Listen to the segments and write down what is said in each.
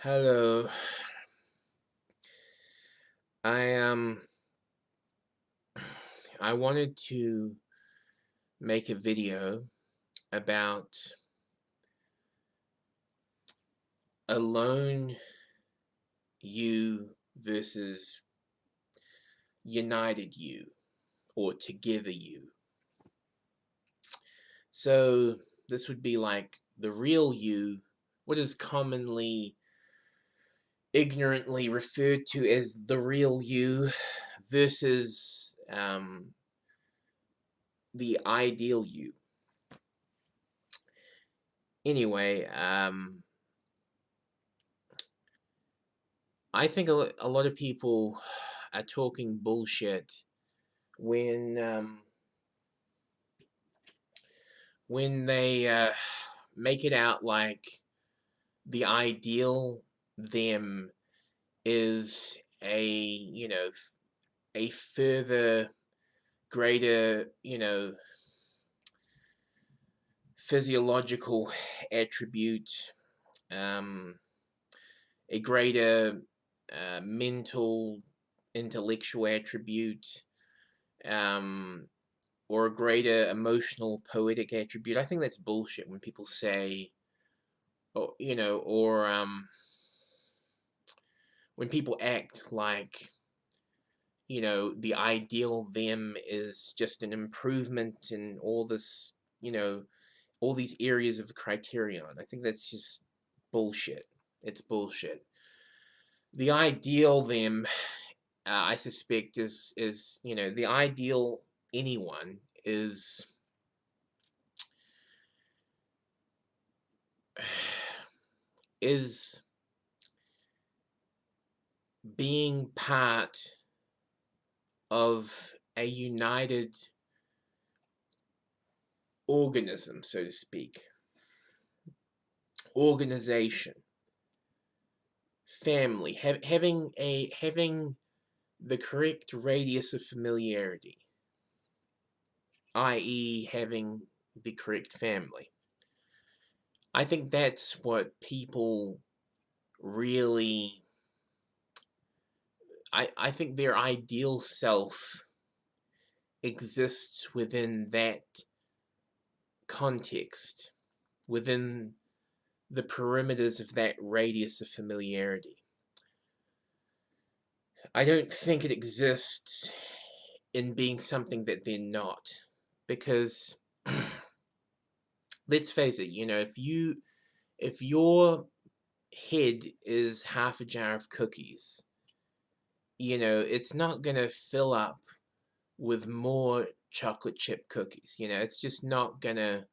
Hello. I I wanted to make a video about alone you versus united you or together you. So this would be like the real you, what is commonly ignorantly referred to as the real you versus the ideal you. Anyway, I think a lot of people are talking bullshit when they make it out like the ideal them is a further greater physiological attribute, um, a greater mental intellectual attribute, um, or a greater emotional poetic attribute. I think that's bullshit when people say, or when people act like the ideal them is just an improvement in all this, all these areas of criterion. I think that's just bullshit. It's bullshit. The ideal them, I suspect, is the ideal anyone is being part of a united organism, so to speak, organization, family, having the correct radius of familiarity, i.e., having the correct family. I think that's what people really. I think their ideal self exists within that context, within the perimeters of that radius of familiarity. I don't think it exists in being something that they're not. Because let's face it, if your head is half a jar of cookies, it's not gonna fill up with more chocolate chip cookies. It's not gonna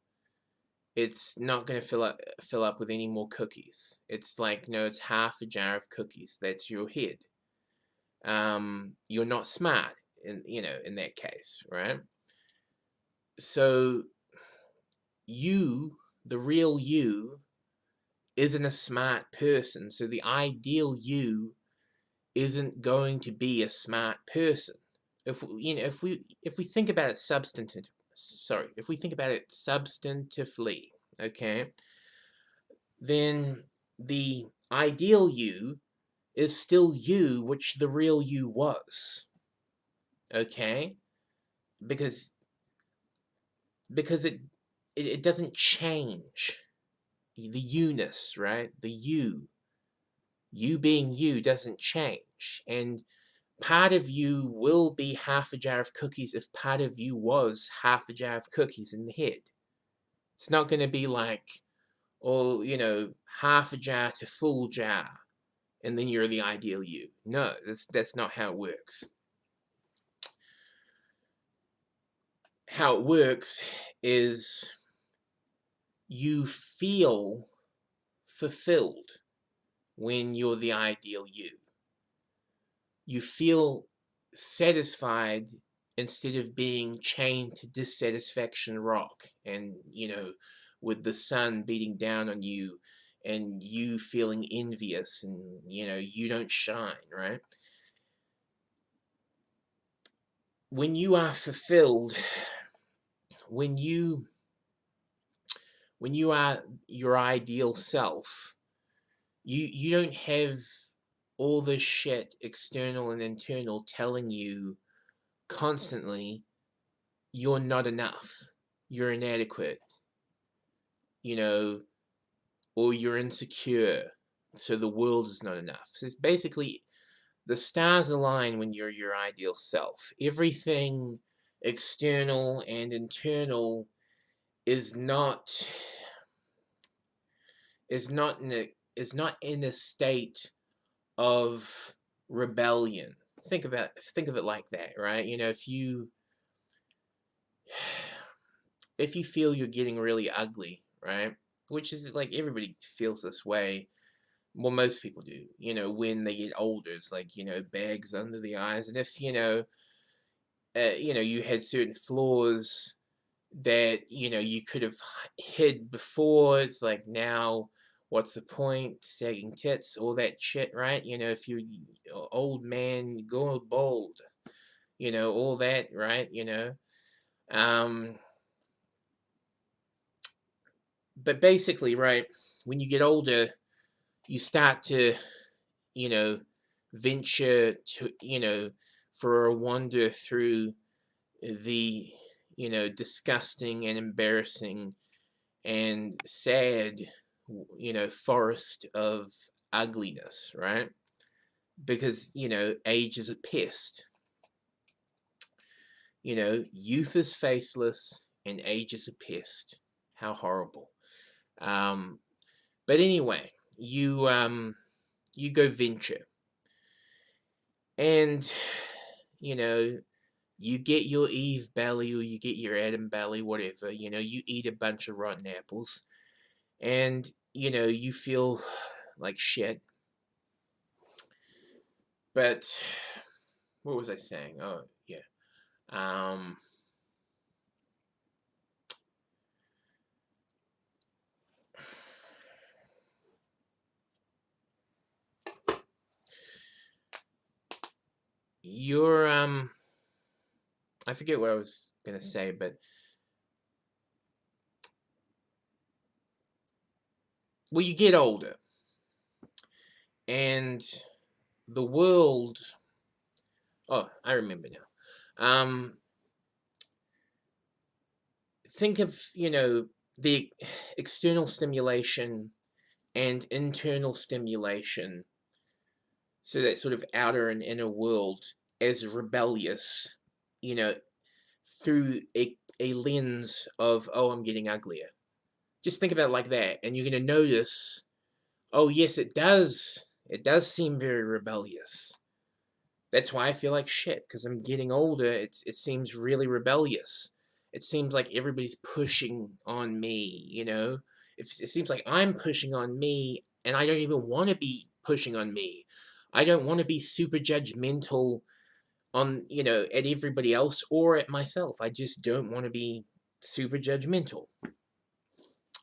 fill up with any more cookies. It's like, no, it's half a jar of cookies. That's your head. You're not smart in that case, right? So you, the real you, isn't a smart person. So the ideal you isn't going to be a smart person. If we think about it if we think about it substantively, okay, then the ideal you is still you, which the real you was, okay, because it doesn't change. The you-ness, right? The you being you doesn't change, and part of you will be half a jar of cookies if part of you was half a jar of cookies in the head. It's not going to be like, oh, half a jar to full jar, and then you're the ideal you. No, that's not how it works. How it works is you feel fulfilled when you're the ideal you. You feel satisfied instead of being chained to dissatisfaction rock and, with the sun beating down on you and you feeling envious and, you don't shine, right? When you are fulfilled, when you are your ideal self, You don't have all this shit, external and internal, telling you constantly you're not enough, you're inadequate, you know, or you're insecure, so the world is not enough. So it's basically the stars align when you're your ideal self. Everything external and internal is not is not in a state of rebellion. Think of it like that, right? You know, if you feel you're getting really ugly, right? Which is like everybody feels this way. Well, most people do. You know, when they get older, it's like, you know, bags under the eyes, and if you know, you had certain flaws that you could have hid before. It's like now, what's the point? Sagging tits, all that shit, right? You know, if you're old man, go bald. You know, all that, right? You know, um, but basically, right, when you get older, you start to, you know, venture to, for a wander through the, disgusting and embarrassing and sad, forest of ugliness, right? Because, age is a pest. Youth is faceless and age is a pest. How horrible. Um, but anyway, you go venture, and you know you get your Eve belly or you get your Adam belly, whatever. You eat a bunch of rotten apples, and you feel like shit. But what was I saying? Oh yeah. Um, you're I forget what I was gonna say, but well, you get older, and the world. Oh, I remember now. Think of the external stimulation and internal stimulation, so that sort of outer and inner world, as rebellious, you know, through a lens of, oh, I'm getting uglier. Just think about it like that, and you're going to notice, oh, yes, it does. It does seem very rebellious. That's why I feel like shit, because I'm getting older. It seems really rebellious. It seems like everybody's pushing on me, It seems like I'm pushing on me, and I don't even want to be pushing on me. I don't want to be super judgmental on, at everybody else or at myself. I just don't want to be super judgmental.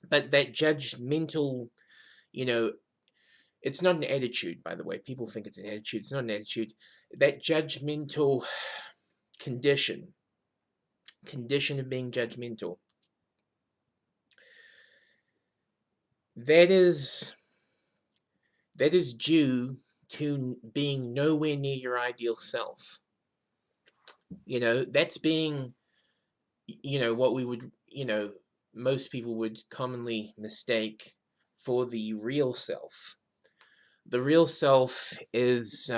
But that judgmental, you know, it's not an attitude, by the way. People think it's an attitude. It's not an attitude. That judgmental condition, condition of being judgmental, that is due to being nowhere near your ideal self. That's being, what we would, most people would commonly mistake for the real self. The real self is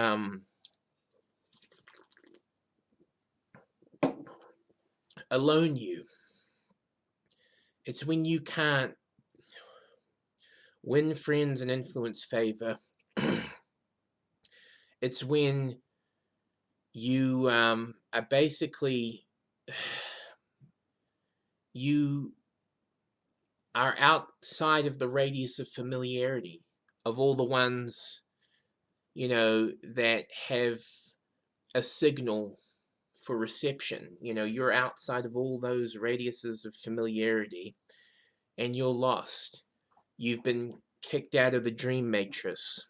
alone you. It's when you can't win friends and influence favor. It's when you are basically, you are outside of the radius of familiarity of all the ones, that have a signal for reception. You're outside of all those radiuses of familiarity, and you're lost. You've been kicked out of the dream matrix.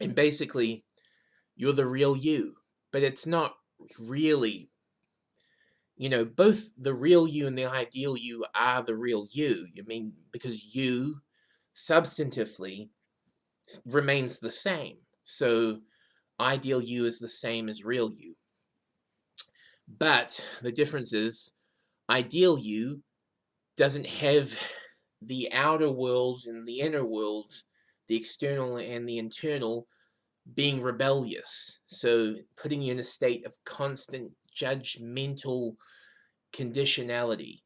And basically, you're the real you. But it's not really, you know, both the real you and the ideal you are the real you. I mean, because you substantively remains the same. So ideal you is the same as real you. But the difference is ideal you doesn't have the outer world and the inner world, the external and the internal, being rebellious. So putting you in a state of constant judgmental conditionality,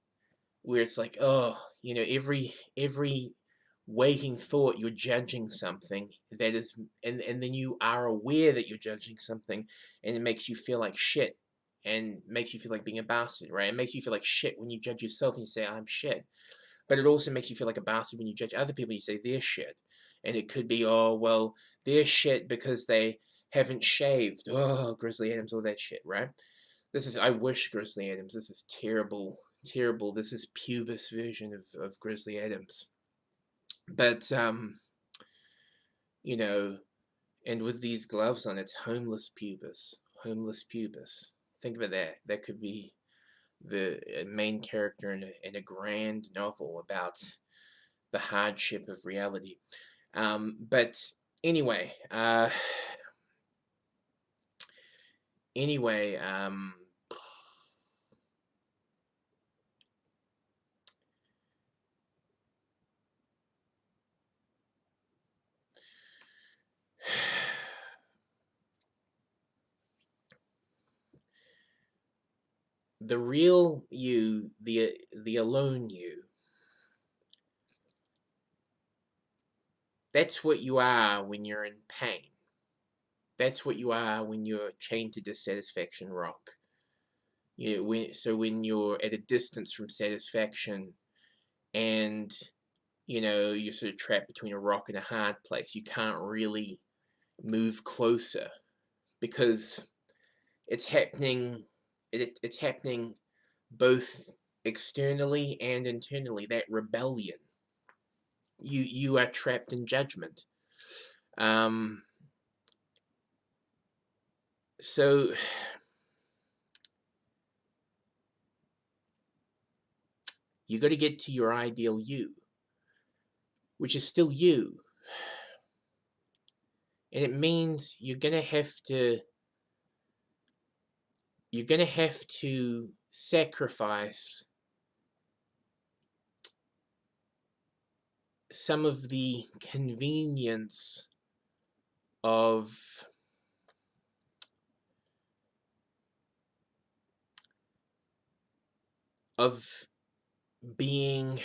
where it's like, oh, you know, every waking thought you're judging something that is, and then you are aware that you're judging something, and it makes you feel like shit, and makes you feel like being a bastard, right? It makes you feel like shit when you judge yourself and you say, I'm shit. But it also makes you feel like a bastard when you judge other people and you say they're shit. And it could be, oh, well, they're shit because they haven't shaved. Oh, Grizzly Adams, all that shit, right? This is, I wish Grizzly Adams. This is terrible, terrible. This is pubis version of Grizzly Adams. But, you know, and with these gloves on, it's homeless pubis. Homeless pubis. Think about that. That could be the main character in a grand novel about the hardship of reality. But anyway, anyway, the real you, the alone you, that's what you are when you're in pain. That's what you are when you're chained to dissatisfaction rock. So when you're at a distance from satisfaction, and you know you're sort of trapped between a rock and a hard place, you can't really move closer because it's happening. It's happening both externally and internally. That rebellion. You are trapped in judgment. Um, so you got to get to your ideal you, which is still you, and it means you're gonna have to sacrifice some of the convenience of of being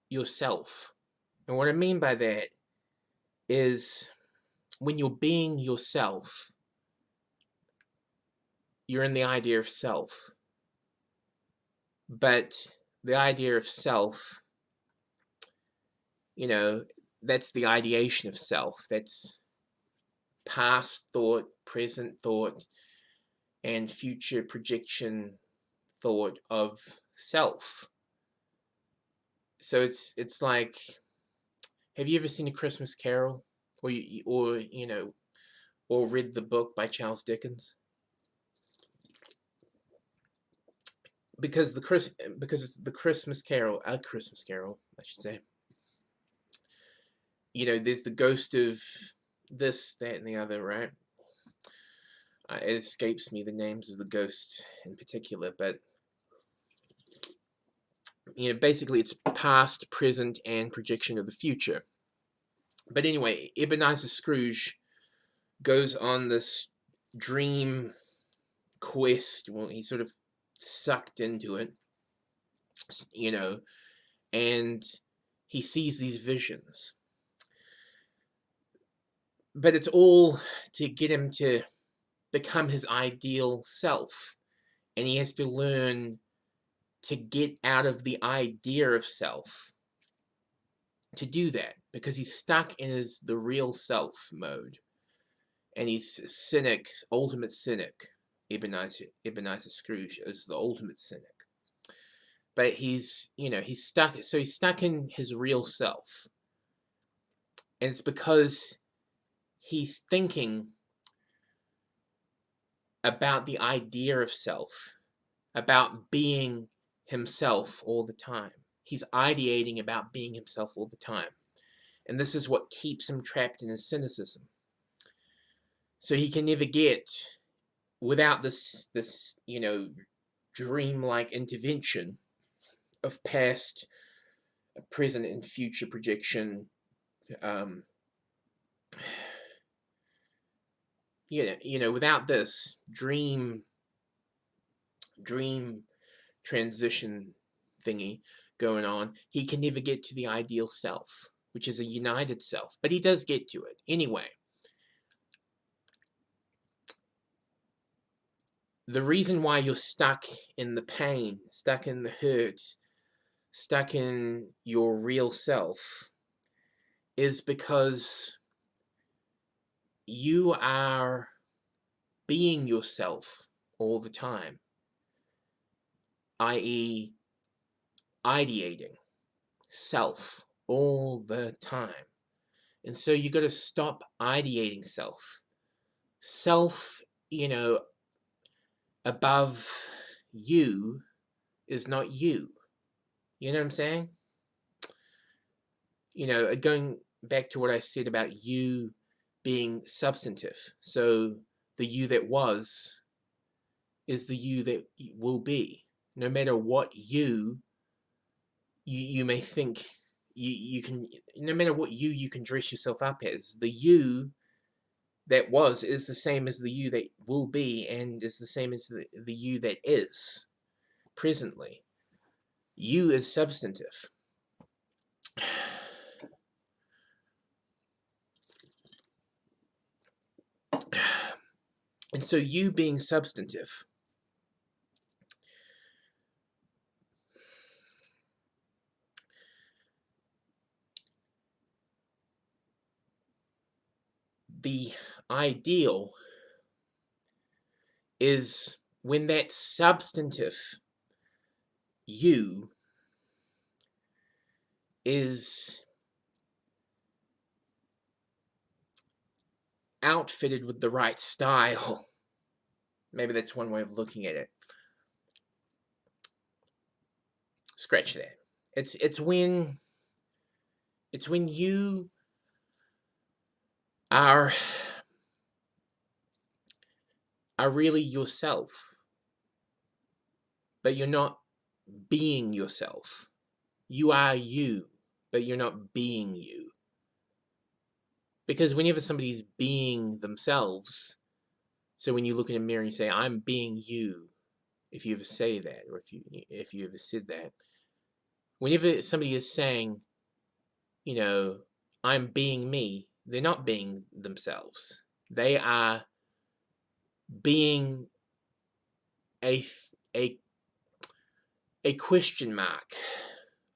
yourself. And what I mean by that is when you're being yourself, you're in the idea of self. But the idea of self, you know, that's the ideation of self. That's past thought, present thought, and future projection thought of self. So it's like, have you ever seen A Christmas Carol, or or read the book by Charles Dickens? Because the Christmas Carol, A Christmas Carol, I should say. You know, there's the ghost of this, that, and the other, right? It escapes me the names of the ghosts in particular, but you know, basically it's past, present, and projection of the future. But anyway, Ebenezer Scrooge goes on this dream quest. Well, he's sort of sucked into it, you know, and he sees these visions. But it's all to get him to become his ideal self. And he has to learn to get out of the idea of self to do that, because he's stuck in the real self mode. And he's cynic, ultimate cynic. Ebenezer Scrooge is the ultimate cynic. But he's stuck. So he's stuck in his real self, and it's because he's thinking about the idea of self, about being himself all the time. He's ideating about being himself all the time. And this is what keeps him trapped in his cynicism. So he can never get, without this dreamlike intervention of past, present, and future projection, without this dream transition thingy going on, he can never get to the ideal self, which is a united self. But he does get to it anyway. The reason why you're stuck in the pain, stuck in the hurt, stuck in your real self is because you are being yourself all the time, i.e., ideating self all the time. And so you got to stop ideating self. Self, above you is not you. You know what I'm saying? Going back to what I said about you being substantive. So the you that was is the you that will be. No matter what you may think you can, no matter what you can dress yourself up as, the you that was is the same as the you that will be, and is the same as the you that is presently. You is substantive. And so you being substantive, the ideal is when that substantive you is outfitted with the right style. Maybe that's one way of looking at it. Scratch that. It's when you are really yourself, but you're not being yourself. You are you, but you're not being you. Because whenever somebody's being themselves, so when you look in a mirror and you say, I'm being you, if you ever say that, or if you ever said that, whenever somebody is saying, I'm being me, they're not being themselves. They are being a question mark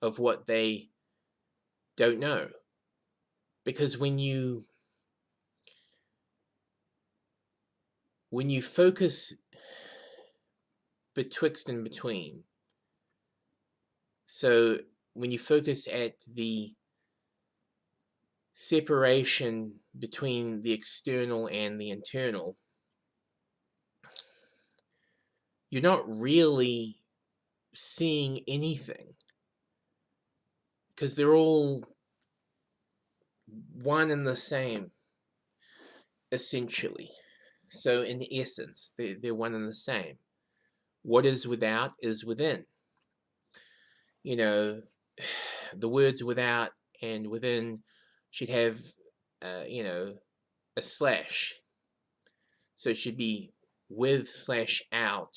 of what they don't know. Because when you focus betwixt and between, so when you focus at the separation between the external and the internal, you're not really seeing anything, because they're all one and the same, essentially. So in essence, they're one and the same. What is without is within. The words without and within should have, a slash. So it should be with/out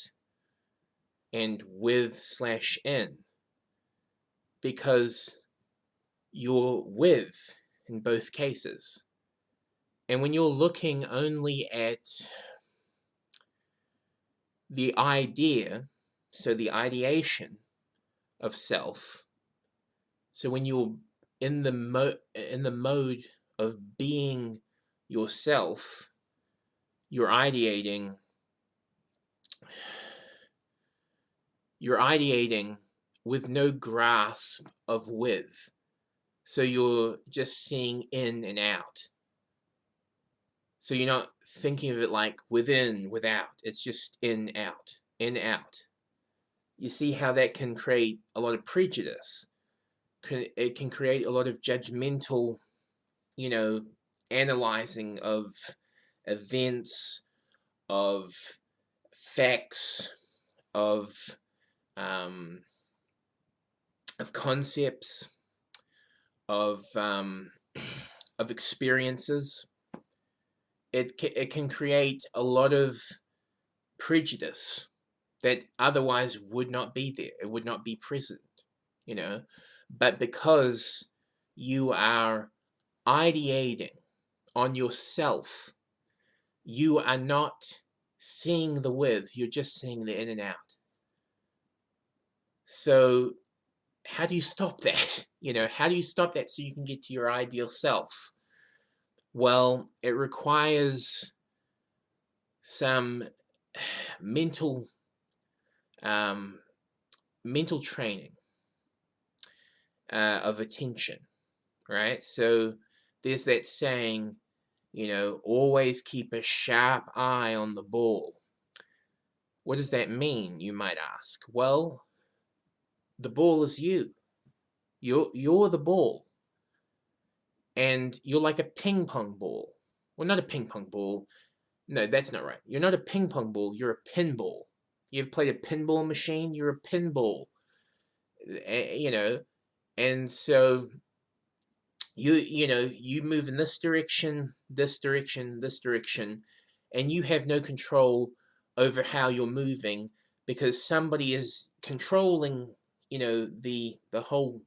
and with/in, because you're with in both cases. And when you're looking only at the idea, so the ideation of self, so when you're in the mode of being yourself, you're ideating with no grasp of with. So you're just seeing in and out. So you're not thinking of it like within, without. It's just in, out, in, out. You see how that can create a lot of prejudice. It can create a lot of judgmental, analyzing of events, of facts, um, of concepts, of of experiences. It can create a lot of prejudice that otherwise would not be there. It would not be present, But because you are ideating on yourself, you are not seeing the with, you're just seeing the in and out. So how do you stop that? How do you stop that so you can get to your ideal self? Well, it requires some mental um, mental training of attention, right? So there's that saying, always keep a sharp eye on the ball. What does that mean, you might ask? Well, the ball is you. You're the ball. And you're like a ping pong ball. Well, not a ping pong ball. No, that's not right. You're not a ping pong ball. You're a pinball. You ever played a pinball machine? You're a pinball. And so you move in this direction, this direction, this direction, and you have no control over how you're moving because somebody is controlling, the whole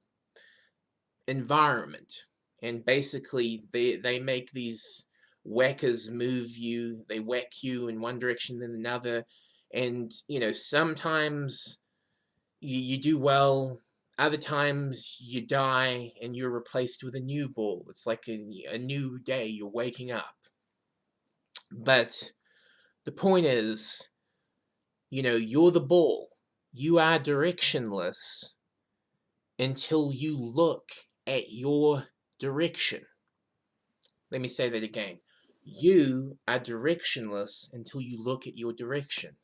environment. And basically they make these whackers move you. They whack you in one direction then another. And sometimes you do well, other times you die and you're replaced with a new ball. It's like a new day. You're waking up. But the point is, you're the ball. You are directionless until you look at your direction. Let me say that again. You are directionless until you look at your direction.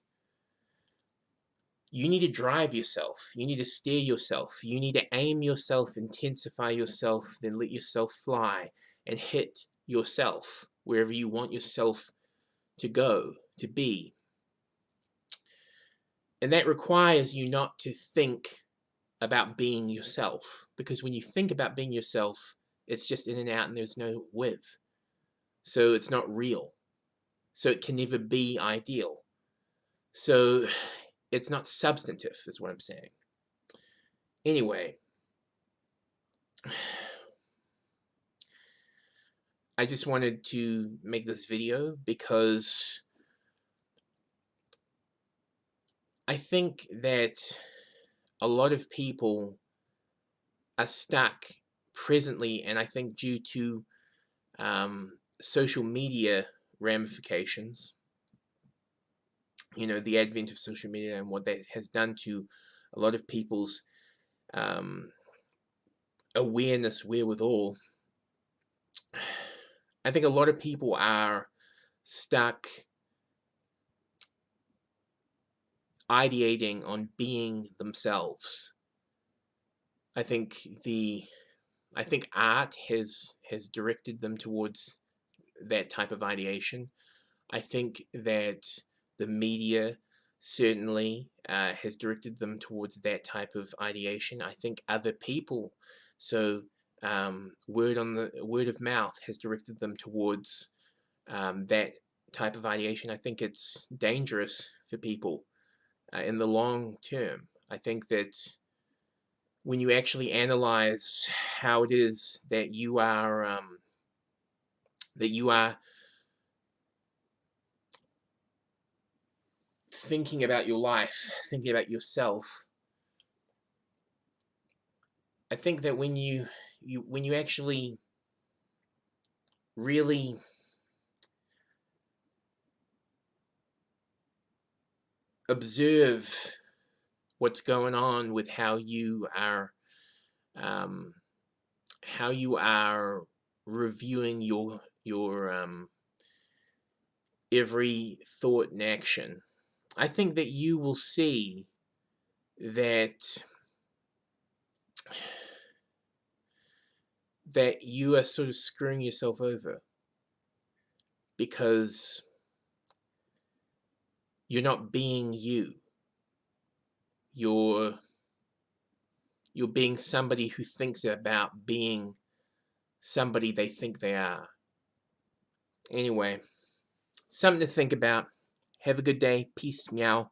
You need to drive yourself. You need to steer yourself. You need to aim yourself, intensify yourself, then let yourself fly and hit yourself wherever you want yourself to go, to be. And that requires you not to think about being yourself. Because when you think about being yourself, it's just in and out and there's no with. So it's not real. So it can never be ideal. So it's not substantive, is what I'm saying. Anyway, I just wanted to make this video because I think that a lot of people are stuck presently, and I think due to social media ramifications, the advent of social media and what that has done to a lot of people's awareness, wherewithal. I think a lot of people are stuck ideating on being themselves. I think art has directed them towards that type of ideation. I think that the media certainly has directed them towards that type of ideation. I think other people, so word of mouth has directed them towards that type of ideation. I think it's dangerous for people in the long term. I think that when you actually analyze how it is that you are thinking about your life, thinking about yourself, I think that when you actually really observe what's going on with how you are reviewing your every thought and action, I think that you will see that you are sort of screwing yourself over, because you're not being you. You're being somebody who thinks about being somebody they think they are. Anyway, something to think about. Have a good day. Peace, meow.